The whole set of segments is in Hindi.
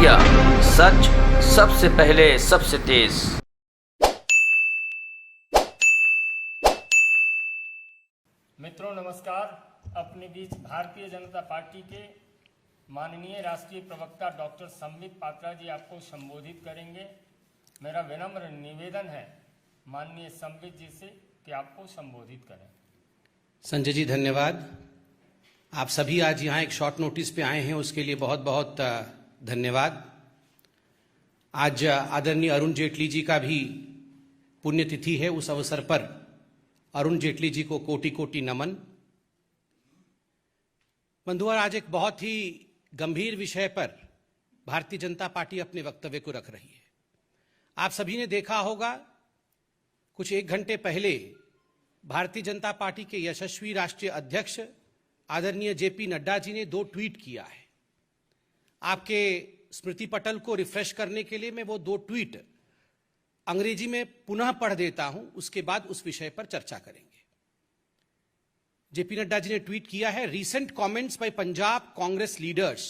इंडिया, सच सबसे पहले सबसे तेज। मित्रों नमस्कार। अपने बीच भारतीय जनता पार्टी के माननीय राष्ट्रीय प्रवक्ता डॉक्टर संबित पात्रा जी आपको संबोधित करेंगे। मेरा विनम्र निवेदन है माननीय संबित जी से कि आपको संबोधित करें। संजय जी धन्यवाद। आप सभी आज यहाँ एक शॉर्ट नोटिस पे आए हैं, उसके लिए बहुत बहुत धन्यवाद। आज आदरणीय अरुण जेटली जी का भी पुण्यतिथि है। उस अवसर पर अरुण जेटली जी को कोटि कोटि नमन। बंधुओं, आज एक बहुत ही गंभीर विषय पर भारतीय जनता पार्टी अपने वक्तव्य को रख रही है। आप सभी ने देखा होगा, कुछ एक घंटे पहले भारतीय जनता पार्टी के यशस्वी राष्ट्रीय अध्यक्ष आदरणीय जेपी नड्डा जी ने 2 ट्वीट किया है। आपके स्मृति पटल को रिफ्रेश करने के लिए मैं वो 2 ट्वीट अंग्रेजी में पुनः पढ़ देता हूं, उसके बाद उस विषय पर चर्चा करेंगे। जेपी नड्डा जी ने ट्वीट किया है, recent comments by Punjab Congress leaders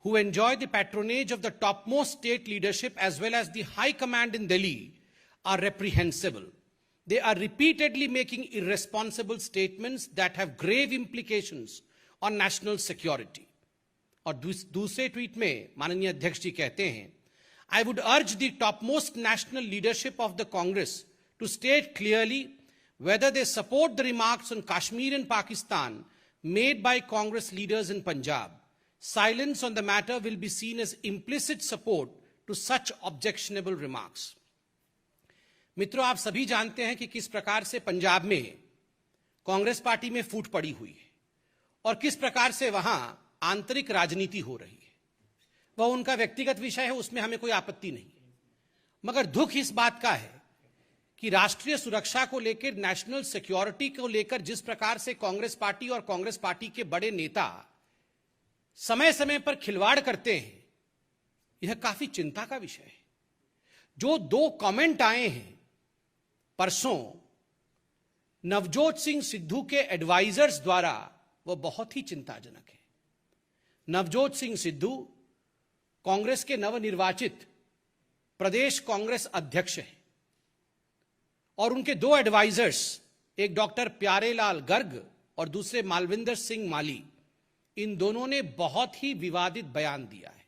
who enjoy the patronage of the topmost state leadership as well as the high command in Delhi are reprehensible. They are repeatedly making irresponsible statements that have grave implications on national security. और दूसरे ट्वीट में माननीय अध्यक्ष जी कहते हैं, I would urge the topmost national leadership of the Congress to state clearly whether they support the remarks on Kashmir and Pakistan made by Congress leaders in Punjab. Silence on the matter will be seen as implicit support to such objectionable remarks. मित्रों, आप सभी जानते हैं कि किस प्रकार से पंजाब में कांग्रेस पार्टी में फूट पड़ी हुई है और किस प्रकार से वहां आंतरिक राजनीति हो रही है। वह उनका व्यक्तिगत विषय है, उसमें हमें कोई आपत्ति नहीं है। मगर दुख इस बात का है कि राष्ट्रीय सुरक्षा को लेकर, नेशनल सिक्योरिटी को लेकर जिस प्रकार से कांग्रेस पार्टी और कांग्रेस पार्टी के बड़े नेता समय समय पर खिलवाड़ करते हैं, यह काफी चिंता का विषय है। जो 2 कमेंट आए हैं परसों नवजोत सिंह सिद्धू के एडवाइजर्स द्वारा, वह बहुत ही चिंताजनक है। नवजोत सिंह सिद्धू कांग्रेस के नवनिर्वाचित प्रदेश कांग्रेस अध्यक्ष हैं और उनके 2 एडवाइजर्स, एक डॉक्टर प्यारेलाल गर्ग और दूसरे मालविंदर सिंह माली, इन दोनों ने बहुत ही विवादित बयान दिया है।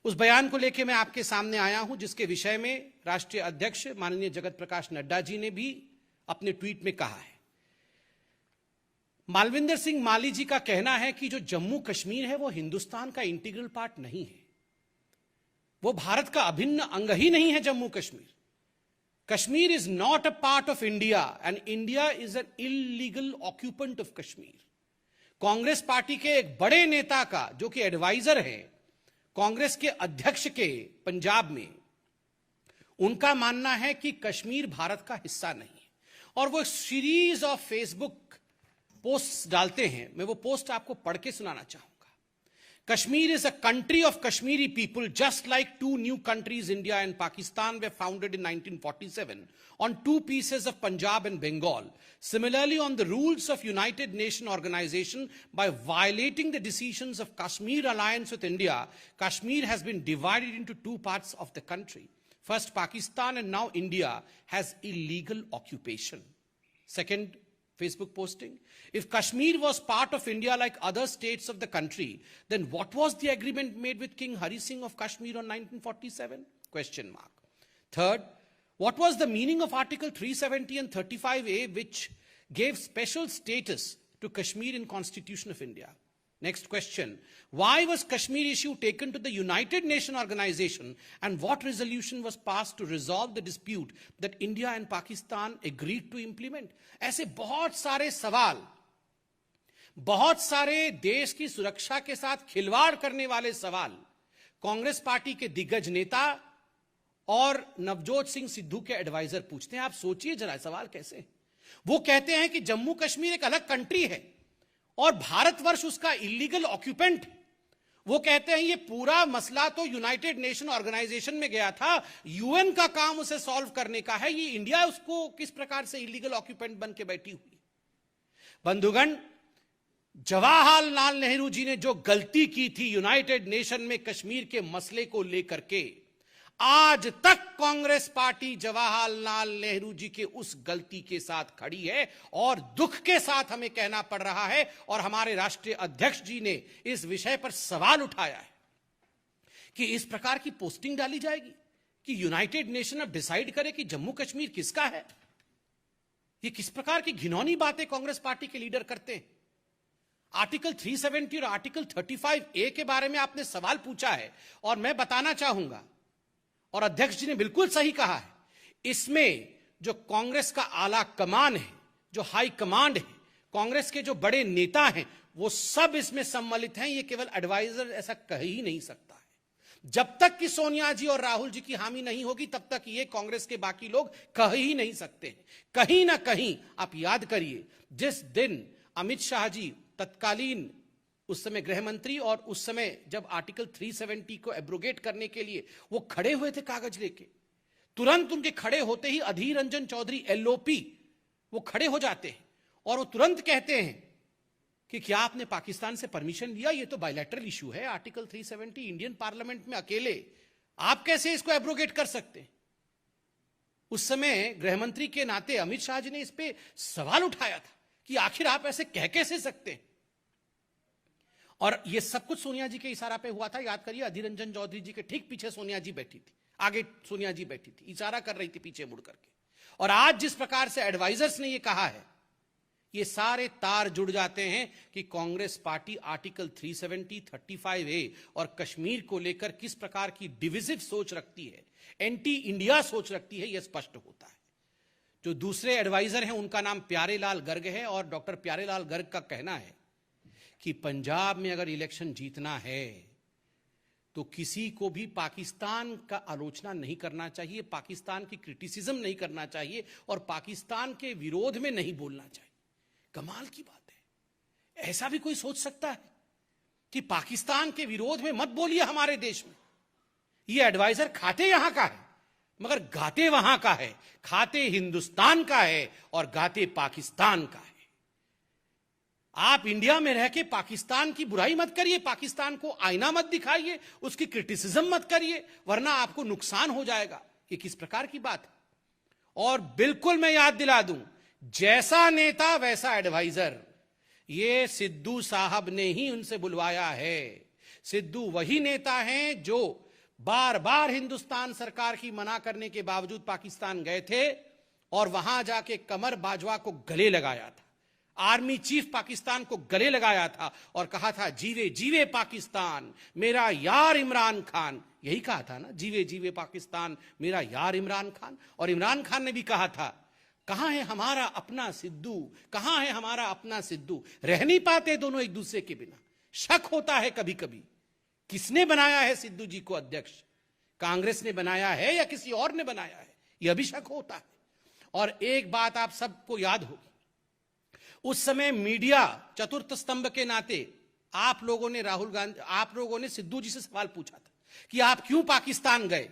उस बयान को लेकर मैं आपके सामने आया हूं, जिसके विषय में राष्ट्रीय अध्यक्ष माननीय जगत प्रकाश नड्डा जी ने भी अपने ट्वीट में कहा है। मालविंदर सिंह माली जी का कहना है कि जो जम्मू कश्मीर है वो हिंदुस्तान का इंटीग्रल पार्ट नहीं है, वो भारत का अभिन्न अंग ही नहीं है। Jammu Kashmir, Kashmir is not a part of India and India is an illegal occupant of Kashmir. Congress party के एक बड़े नेता का, जो कि एडवाइजर है कांग्रेस के अध्यक्ष के पंजाब में, उनका मानना है कि कश्मीर भारत का हिस्सा नहीं है। और वो सीरीज ऑफ फेसबुक पोस्ट डालते हैं, मैं वो पोस्ट आपको पढ़ के सुनाना चाहूंगा। Kashmir is a country of Kashmiri people, just like 2 new countries, India and Pakistan, were founded in 1947 on 2 pieces of Punjab and Bengal. Similarly, on the rules of United Nations Organization, by violating the decisions of Kashmir alliance with India, Kashmir has been divided into 2 parts of the country. First Pakistan and now India has illegal occupation. Second Facebook posting, if Kashmir was part of India like other states of the country, then what was the agreement made with King Hari Singh of Kashmir on 1947? Question mark. Third, what was the meaning of Article 370 and 35A, which gave special status to Kashmir in Constitution of India? Next question, why was Kashmir issue taken to the United Nations Organization and what resolution was passed to resolve the dispute that India and Pakistan agreed to implement? ऐसे बहुत सारे सवाल, बहुत सारे देश की सुरक्षा के साथ खिलवाड़ करने वाले सवाल कांग्रेस पार्टी के दिग्गज नेता और नवजोत सिंह सिद्धू के एडवाइजर पूछते हैं। आप सोचिए जरा सवाल कैसे है। वो कहते हैं कि जम्मू कश्मीर एक अलग कंट्री है और भारतवर्ष उसका इलीगल ऑक्यूपेंट। वो कहते हैं ये पूरा मसला तो यूनाइटेड नेशन ऑर्गेनाइजेशन में गया था, यूएन का काम उसे सॉल्व करने का है, ये इंडिया उसको किस प्रकार से इलीगल ऑक्यूपेंट बन के बैठी हुई। बंधुगण, जवाहरलाल नेहरू जी ने जो गलती की थी यूनाइटेड नेशन में कश्मीर के मसले को लेकर के, आज तक कांग्रेस पार्टी जवाहरलाल नेहरू जी के उस गलती के साथ खड़ी है और दुख के साथ हमें कहना पड़ रहा है। और हमारे राष्ट्रीय अध्यक्ष जी ने इस विषय पर सवाल उठाया है कि इस प्रकार की पोस्टिंग डाली जाएगी कि यूनाइटेड नेशन अब डिसाइड करे कि जम्मू कश्मीर किसका है। ये किस प्रकार की घिनौनी बातें कांग्रेस पार्टी के लीडर करते हैं। आर्टिकल 370 और आर्टिकल 35A के बारे में आपने सवाल पूछा है और मैं बताना चाहूंगा, और अध्यक्ष जी ने बिल्कुल सही कहा है, इसमें जो कांग्रेस का आला कमान है, जो हाई कमांड है, कांग्रेस के जो बड़े नेता हैं, वो सब इसमें सम्मिलित हैं। ये केवल एडवाइजर ऐसा कह ही नहीं सकता है। जब तक कि सोनिया जी और राहुल जी की हामी नहीं होगी तब तक ये कांग्रेस के बाकी लोग कह ही नहीं सकते हैं। कहीं ना कहीं आप याद करिए, जिस दिन अमित शाह जी तत्कालीन उस समय गृह मंत्री और उस समय जब आर्टिकल 370 को एब्रोगेट करने के लिए वो खड़े हुए थे कागज लेके, तुरंत उनके खड़े होते ही अधीर रंजन चौधरी LOP वो खड़े हो जाते हैं और वो तुरंत कहते हैं कि क्या आपने पाकिस्तान से परमिशन लिया? ये तो बायलैटरल इशू है, आर्टिकल 370 इंडियन पार्लियामेंट में अकेले आप कैसे इसको एब्रोगेट कर सकते हैं? उस समय गृह मंत्री के नाते अमित शाह जी ने इस पे सवाल उठाया था कि आखिर आप ऐसे कह कैसे सकते हैं। और ये सब कुछ सोनिया जी के इशारा पे हुआ था। याद करिए, अधीर रंजन चौधरी जी के ठीक पीछे सोनिया जी बैठी थी, आगे सोनिया जी बैठी थी, इशारा कर रही थी पीछे मुड़ करके। और आज जिस प्रकार से एडवाइजर्स ने ये कहा है, ये सारे तार जुड़ जाते हैं कि कांग्रेस पार्टी आर्टिकल 370, 35A और कश्मीर को लेकर किस प्रकार की डिविजिव सोच रखती है, एंटी इंडिया सोच रखती है, यह स्पष्ट होता है। जो दूसरे एडवाइजर हैं उनका नाम प्यारेलाल गर्ग है और डॉक्टर प्यारेलाल गर्ग का कहना है कि पंजाब में अगर इलेक्शन जीतना है तो किसी को भी पाकिस्तान का आलोचना नहीं करना चाहिए, पाकिस्तान की क्रिटिसिज्म नहीं करना चाहिए और पाकिस्तान के विरोध में नहीं बोलना चाहिए। कमाल की बात है, ऐसा भी कोई सोच सकता है कि पाकिस्तान के विरोध में मत बोलिए हमारे देश में? ये एडवाइजर खाते यहां का है मगर गाते वहां का है, खाते हिंदुस्तान का है और गाते पाकिस्तान का है। आप इंडिया में रह के पाकिस्तान की बुराई मत करिए, पाकिस्तान को आईना मत दिखाइए, उसकी क्रिटिसिज्म मत करिए, वरना आपको नुकसान हो जाएगा। ये किस प्रकार की बात है? और बिल्कुल मैं याद दिला दूं, जैसा नेता वैसा एडवाइजर, ये सिद्धू साहब ने ही उनसे बुलवाया है। सिद्धू वही नेता हैं जो बार बार हिंदुस्तान सरकार की मना करने के बावजूद पाकिस्तान गए थे और वहां जाके कमर बाजवा को गले लगाया था, आर्मी चीफ पाकिस्तान को गले लगाया था और कहा था जीवे जीवे पाकिस्तान मेरा यार इमरान खान। यही कहा था ना, जीवे जीवे पाकिस्तान मेरा यार इमरान खान। और इमरान खान ने भी कहा था, कहां है हमारा अपना सिद्धू, कहां है हमारा अपना सिद्धू। रह नहीं पाते दोनों एक दूसरे के बिना। शक होता है कभी कभी, किसने बनाया है सिद्धू जी को अध्यक्ष? कांग्रेस ने बनाया है या किसी और ने बनाया है? यह भी शक होता है। और एक बात आप सबको याद होगी, उस समय मीडिया चतुर्थ स्तंभ के नाते आप लोगों ने सिद्धू जी से सवाल पूछा था कि आप क्यों पाकिस्तान गए?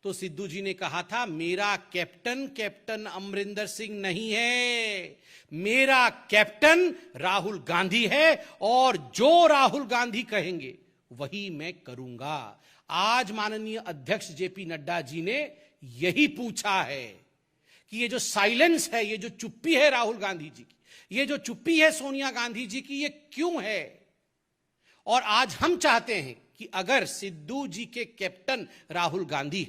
तो सिद्धू जी ने कहा था, मेरा कैप्टन अमरिंदर सिंह नहीं है, मेरा कैप्टन राहुल गांधी है और जो राहुल गांधी कहेंगे वही मैं करूंगा। आज माननीय अध्यक्ष JP नड्डा जी ने यही पूछा है कि ये जो साइलेंस है, ये जो चुप्पी है राहुल गांधी जी की, ये जो चुप्पी है सोनिया गांधी जी की, ये क्यों है? और आज हम चाहते हैं कि अगर सिद्धू जी के कैप्टन राहुल गांधी,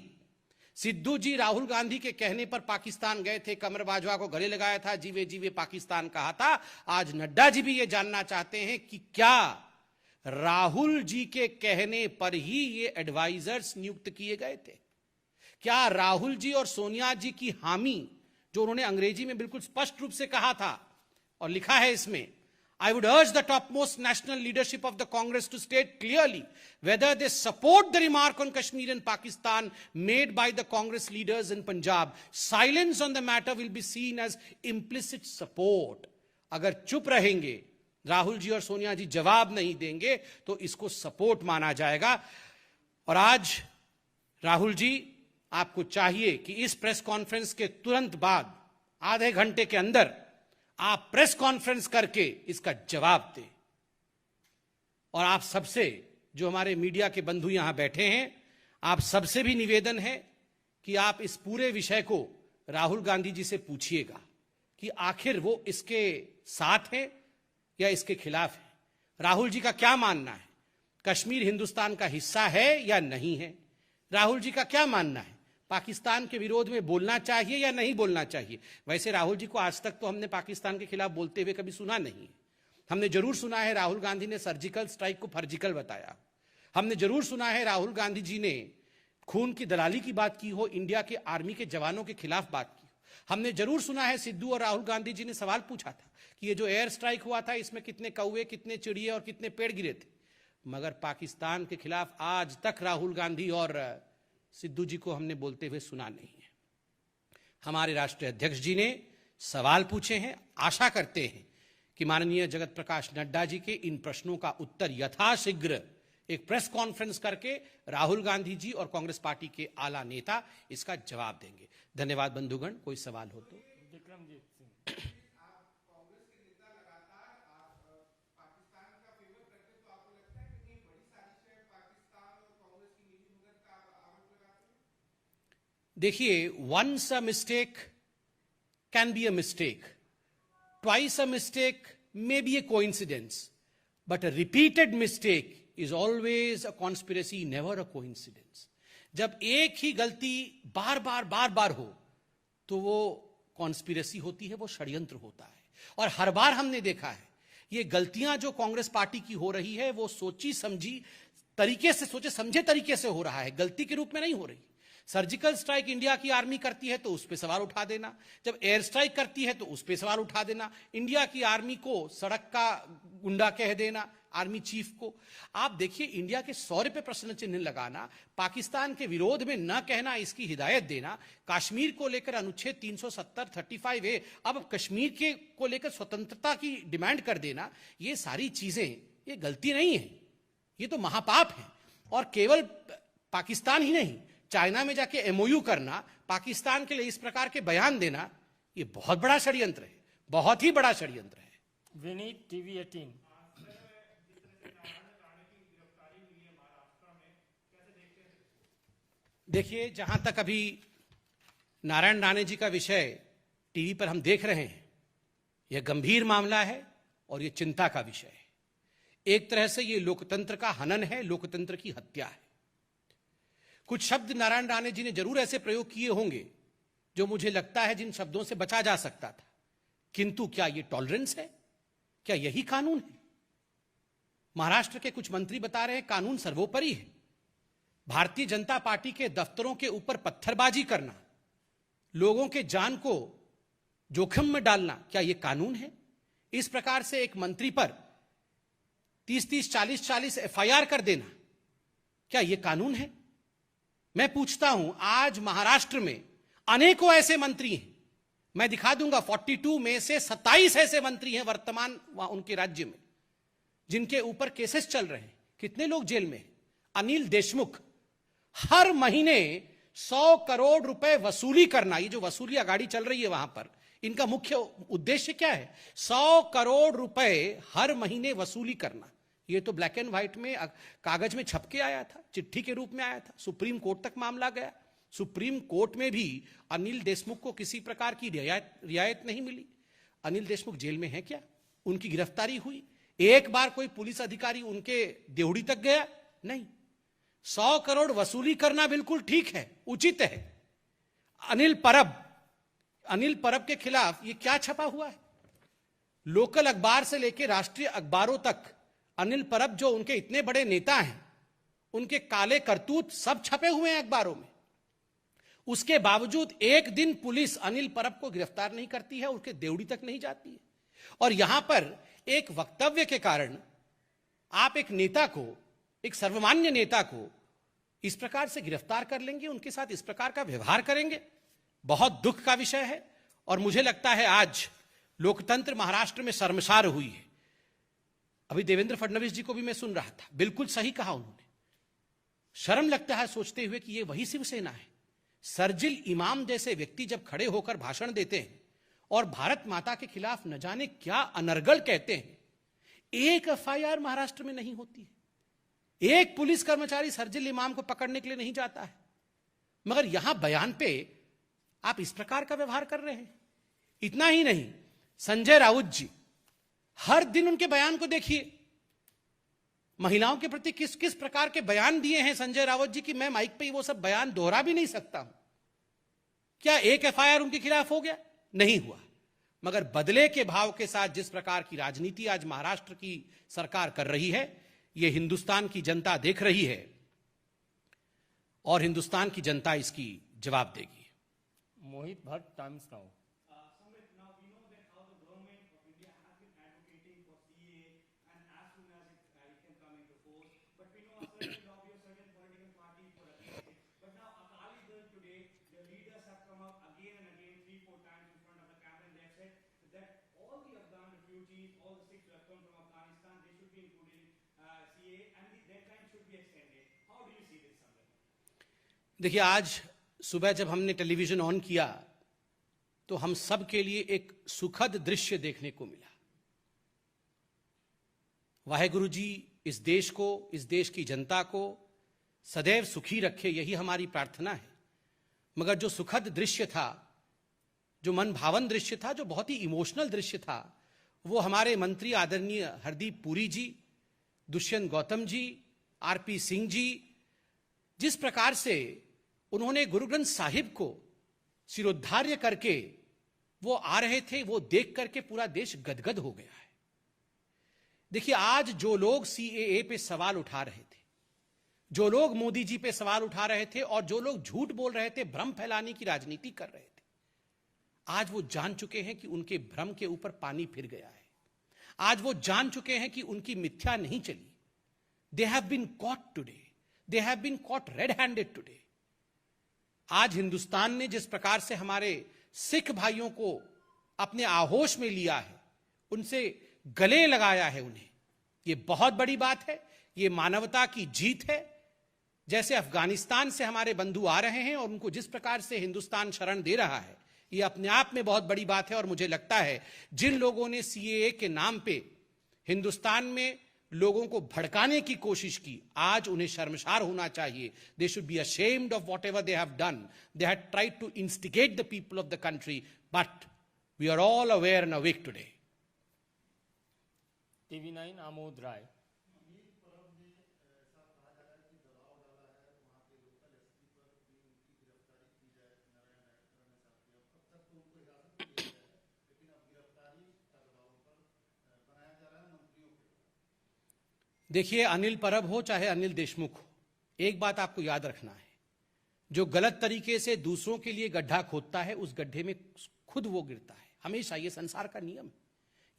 सिद्धू जी राहुल गांधी के कहने पर पाकिस्तान गए थे, कमर बाजवा को गले लगाया था, जीवे जीवे पाकिस्तान कहा था, आज नड्डा जी भी ये जानना चाहते हैं कि क्या राहुल जी के कहने पर ही ये एडवाइजर्स नियुक्त किए गए थे? क्या राहुल जी और सोनिया जी की हामी, जो उन्होंने अंग्रेजी में बिल्कुल स्पष्ट रूप से कहा था और लिखा है इसमें, I would urge the topmost national leadership of the Congress to state clearly whether they support the remark on Kashmir and Pakistan made by the Congress leaders in Punjab. Silence on the matter will be seen as implicit support. अगर चुप रहेंगे, राहुल जी और सोनिया जी जवाब नहीं देंगे तो इसको सपोर्ट माना जाएगा। और आज राहुल जी, आपको चाहिए कि इस प्रेस कॉन्फ्रेंस के तुरंत बाद आधे घंटे के अंदर आप प्रेस कॉन्फ्रेंस करके इसका जवाब दें। और आप सबसे, जो हमारे मीडिया के बंधु यहां बैठे हैं, आप सबसे भी निवेदन है कि आप इस पूरे विषय को राहुल गांधी जी से पूछिएगा कि आखिर वो इसके साथ है या इसके खिलाफ है। राहुल जी का क्या मानना है? कश्मीर हिंदुस्तान का हिस्सा है या नहीं है? राहुल जी का क्या मानना है? पाकिस्तान के विरोध में बोलना चाहिए या नहीं बोलना चाहिए? वैसे राहुल जी को आज तक तो हमने पाकिस्तान के खिलाफ बोलते हुए कभी सुना नहीं। हमने जरूर सुना है राहुल गांधी ने सर्जिकल स्ट्राइक को फर्जिकल बताया। हमने जरूर सुना है राहुल गांधी जी ने खून की दलाली की बात की हो, इंडिया के आर्मी के जवानों के खिलाफ बात की। हमने जरूर सुना है सिद्धू और राहुल गांधी जी ने सवाल पूछा था कि ये जो एयर स्ट्राइक हुआ था इसमें कितने कौवे, कितने चिड़िए और कितने पेड़ गिरे थे। मगर पाकिस्तान के खिलाफ आज तक राहुल गांधी और सिद्धू जी को हमने बोलते हुए सुना नहीं है। हमारे राष्ट्रीय अध्यक्ष जी ने सवाल पूछे हैं। आशा करते हैं कि माननीय जगत प्रकाश नड्डा जी के इन प्रश्नों का उत्तर यथाशीघ्र एक प्रेस कॉन्फ्रेंस करके राहुल गांधी जी और कांग्रेस पार्टी के आला नेता इसका जवाब देंगे। धन्यवाद बंधुगण। कोई सवाल हो तो। विक्रमजीत सिंह। देखिए, once a mistake can be a mistake, twice a mistake may be a coincidence, but a repeated mistake is always a conspiracy, never a coincidence. जब एक ही गलती बार बार हो तो वो कॉन्स्पिरेसी होती है, वो षड्यंत्र होता है। और हर बार हमने देखा है ये गलतियां जो कांग्रेस पार्टी की हो रही है वो सोची समझी तरीके से, सोचे समझे तरीके से हो रहा है, गलती के रूप में नहीं हो रही। सर्जिकल स्ट्राइक इंडिया की आर्मी करती है तो उस पर सवाल उठा देना, जब एयर स्ट्राइक करती है तो उस पर सवाल उठा देना, इंडिया की आर्मी को सड़क का गुंडा कह देना, आर्मी चीफ को। आप देखिए, इंडिया के शौर्य पे प्रश्न चिन्ह लगाना, पाकिस्तान के विरोध में न कहना, इसकी हिदायत देना, कश्मीर को लेकर अनुच्छेद 370 35A, अब कश्मीर के को लेकर स्वतंत्रता की डिमांड कर देना, ये सारी चीजें ये गलती नहीं है, ये तो महापाप है। और केवल पाकिस्तान ही नहीं, चाइना में जाके MOU करना, पाकिस्तान के लिए इस प्रकार के बयान देना, ये बहुत बड़ा षड्यंत्र है, बहुत ही बड़ा षड्यंत्र है। विनीत, TV 18। देखिए, जहां तक अभी नारायण राणे जी का विषय टीवी पर हम देख रहे हैं, यह गंभीर मामला है और यह चिंता का विषय है। एक तरह से यह लोकतंत्र का हनन है, लोकतंत्र की हत्या है। कुछ शब्द नारायण राणे जी ने जरूर ऐसे प्रयोग किए होंगे जो मुझे लगता है जिन शब्दों से बचा जा सकता था, किंतु क्या यह टॉलरेंस है? क्या यही कानून है? महाराष्ट्र के कुछ मंत्री बता रहे हैं कानून सर्वोपरि है। भारतीय जनता पार्टी के दफ्तरों के ऊपर पत्थरबाजी करना, लोगों के जान को जोखिम में डालना, क्या यह कानून है? इस प्रकार से एक मंत्री पर 30-30, 40-40 FIR कर देना, क्या यह कानून है? मैं पूछता हूं, आज महाराष्ट्र में अनेकों ऐसे मंत्री हैं, मैं दिखा दूंगा 42 में से 27 ऐसे मंत्री हैं वर्तमान उनके राज्य में जिनके ऊपर केसेस चल रहे हैं। कितने लोग जेल में हैं? अनिल देशमुख हर महीने 100 करोड़ रुपए वसूली करना, ये जो वसूलिया गाड़ी चल रही है वहां पर, इनका मुख्य उद्देश्य क्या है? 100 करोड़ रुपए हर महीने वसूली करना। ये तो ब्लैक एंड व्हाइट में कागज में छप के आया था, चिट्ठी के रूप में आया था, सुप्रीम कोर्ट तक मामला गया। सुप्रीम कोर्ट में भी अनिल देशमुख को किसी प्रकार की रियायत नहीं मिली। अनिल देशमुख जेल में है क्या? उनकी गिरफ्तारी हुई? एक बार कोई पुलिस अधिकारी उनके देवड़ी तक गया? नहीं। 100 करोड़ वसूली करना बिल्कुल ठीक है, उचित है। अनिल परब के खिलाफ ये क्या छपा हुआ है? लोकल अखबार से लेकर राष्ट्रीय अखबारों तक अनिल परब जो उनके इतने बड़े नेता हैं, उनके काले करतूत सब छपे हुए हैं अखबारों में। उसके बावजूद एक दिन पुलिस अनिल परब को गिरफ्तार नहीं करती है, उसके देवड़ी तक नहीं जाती है। और यहां पर एक वक्तव्य के कारण आप एक नेता को, एक सर्वमान्य नेता को इस प्रकार से गिरफ्तार कर लेंगे, उनके साथ इस प्रकार का व्यवहार करेंगे, बहुत दुख का विषय है। और मुझे लगता है आज लोकतंत्र महाराष्ट्र में शर्मसार हुई है। अभी देवेंद्र फडणवीस जी को भी मैं सुन रहा था, बिल्कुल सही कहा उन्होंने। शर्म लगता है सोचते हुए कि ये वही शिवसेना है। सर्जिल इमाम जैसे व्यक्ति जब खड़े होकर भाषण देते हैं और भारत माता के खिलाफ न जाने क्या अनर्गल कहते हैं, एक एफआईआर महाराष्ट्र में नहीं होती है, एक पुलिस कर्मचारी शरजील इमाम को पकड़ने के लिए नहीं जाता है, मगर यहां बयान पे आप इस प्रकार का व्यवहार कर रहे हैं। इतना ही नहीं, संजय राउत जी, हर दिन उनके बयान को देखिए, महिलाओं के प्रति किस किस प्रकार के बयान दिए हैं संजय राउत जी की मैं माइक पे वो सब बयान दोहरा भी नहीं सकता हूं। क्या एक एफआईआर उनके खिलाफ हो गया? नहीं हुआ, मगर बदले के भाव के साथ जिस प्रकार की राजनीति आज महाराष्ट्र की सरकार कर रही है, यह हिंदुस्तान की जनता देख रही है और हिंदुस्तान की जनता इसकी जवाब देगी। मोहित भट्ट, टाइम्स नाउ। देखिए, आज सुबह जब हमने टेलीविजन ऑन किया तो हम सब के लिए एक सुखद दृश्य देखने को मिला। वाहेगुरु जी इस देश को, इस देश की जनता को सदैव सुखी रखे, यही हमारी प्रार्थना है। मगर जो सुखद दृश्य था, जो मन भावन दृश्य था, जो बहुत ही इमोशनल दृश्य था, वो हमारे मंत्री आदरणीय हरदीप पुरी जी, दुष्यंत गौतम जी, आरपी सिंह जी, जिस प्रकार से उन्होंने गुरु ग्रंथ साहिब को सिरोद्धार्य करके वो आ रहे थे, वो देख करके पूरा देश गदगद हो गया है। देखिए, आज जो लोग सीएए पे सवाल उठा रहे थे, जो लोग मोदी जी पे सवाल उठा रहे थे और जो लोग झूठ बोल रहे थे, भ्रम फैलाने की राजनीति कर रहे थे, आज वो जान चुके हैं कि उनके भ्रम के ऊपर पानी फिर गया है। आज वो जान चुके हैं कि उनकी मिथ्या नहीं चली। They have been caught today, they have been caught red handed today. आज हिंदुस्तान ने जिस प्रकार से हमारे सिख भाइयों को अपने आहोश में लिया है, उनसे गले लगाया है उन्हें, यह बहुत बड़ी बात है, यह मानवता की जीत है। जैसे अफगानिस्तान से हमारे बंधु आ रहे हैं और उनको जिस प्रकार से हिंदुस्तान शरण दे रहा है, यह अपने आप में बहुत बड़ी बात है। और मुझे लगता है जिन लोगों ने सीएए के नाम पे हिंदुस्तान में लोगों को भड़काने की कोशिश की, आज उन्हें शर्मसार होना चाहिए। They should be ashamed of whatever they have done. They had tried to instigate the people of the country, but we are all aware and awake today. TV9 Amod Rai. देखिए, अनिल परब हो चाहे अनिल देशमुख हो, एक बात आपको याद रखना है, जो गलत तरीके से दूसरों के लिए गड्ढा खोदता है, उस गड्ढे में खुद वो गिरता है, हमेशा। ये संसार का नियम है।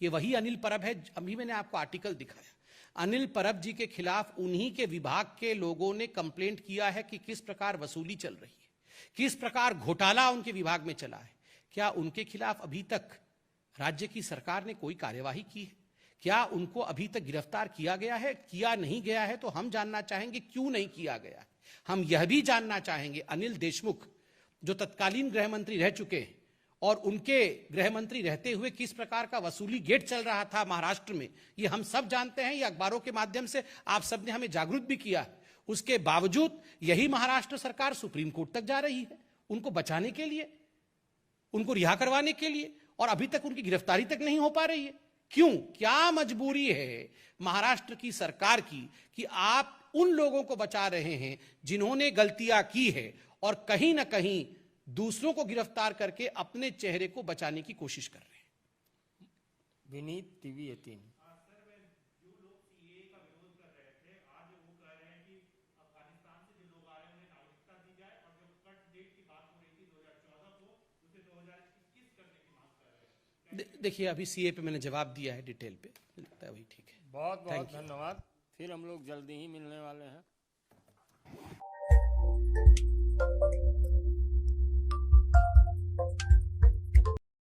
ये वही अनिल परब है। अभी मैंने आपको आर्टिकल दिखाया, अनिल परब जी के खिलाफ उन्हीं के विभाग के लोगों ने कंप्लेंट किया है कि किस प्रकार वसूली चल रही है, किस प्रकार घोटाला उनके विभाग में चला है। क्या उनके खिलाफ अभी तक राज्य की सरकार ने कोई कार्यवाही की है? क्या उनको अभी तक गिरफ्तार किया गया है? किया नहीं गया है तो हम जानना चाहेंगे क्यों नहीं किया गया है। हम यह भी जानना चाहेंगे, अनिल देशमुख जो तत्कालीन गृह मंत्री रह चुके हैं और उनके गृह मंत्री रहते हुए किस प्रकार का वसूली गेट चल रहा था महाराष्ट्र में, ये हम सब जानते हैं। ये अखबारों के माध्यम से आप सब ने हमें जागरूक भी किया। उसके बावजूद यही महाराष्ट्र सरकार सुप्रीम कोर्ट तक जा रही है उनको बचाने के लिए, उनको रिहा करवाने के लिए, और अभी तक उनकी गिरफ्तारी तक नहीं हो पा रही है। क्यों? क्या मजबूरी है महाराष्ट्र की सरकार की कि आप उन लोगों को बचा रहे हैं जिन्होंने गलतियां की है और कहीं ना कहीं दूसरों को गिरफ्तार करके अपने चेहरे को बचाने की कोशिश कर रहे हैं। विनीत, TV18। देखिए, अभी सीए पे मैंने जवाब दिया है डिटेल पे, लगता है वही ठीक है। बहुत बहुत धन्यवाद। फिर हम लोग जल्दी ही मिलने वाले हैं।